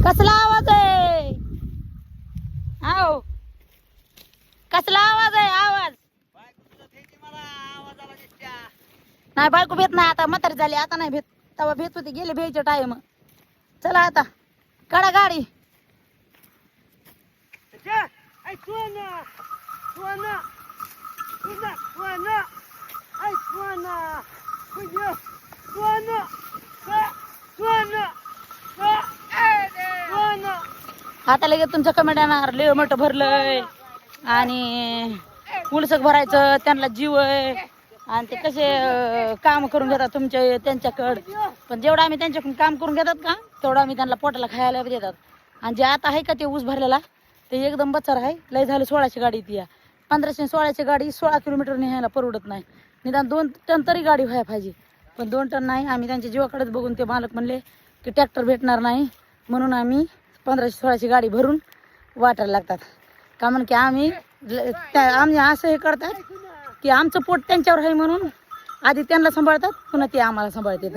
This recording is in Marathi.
कसला आवाज आहे? आओ कसला आवाज आहे? आवाज नाही, बायको भेट नाही आता, म्हातारी झाली आता नाही भेट. तेव्हा भेट होती, गेले भेटचे टाइम. चला आता काढा गाडी. आता लगेच तुमच्या कमेंट येणार, लय मोठं भरलंय आणि उलसक भरायचं, त्यांना जीव आहे आणि ते कसे काम करून घेतात तुमचे त्यांच्याकडं. पण जेवढं आम्ही त्यांच्याकडून काम करून घेतात का, तेवढं आम्ही त्यांना पोटाला खायला देतात. आणि जे आता आहे का ते ऊस भरलेला, ते एकदम बचार आहे. लय झालं 16ची गाडी ती या 1516ची गाडी 16 किलोमीटर न्यायला परवडत नाही. निदान 2 टन तरी गाडी व्हायला पाहिजे, पण 2 टन नाही. आम्ही त्यांच्या जीवाकडेच बघून ते मालक म्हणले की ट्रॅक्टर भेटणार नाही, म्हणून आम्ही 1516ची गाडी भरून वाटायला लागतात. का म्हण की आम्ही असं हे करतात की आमचं पोट त्यांच्यावर आहे, म्हणून आधी त्यांना सांभाळतात, पुन्हा ते आम्हाला सांभाळतात.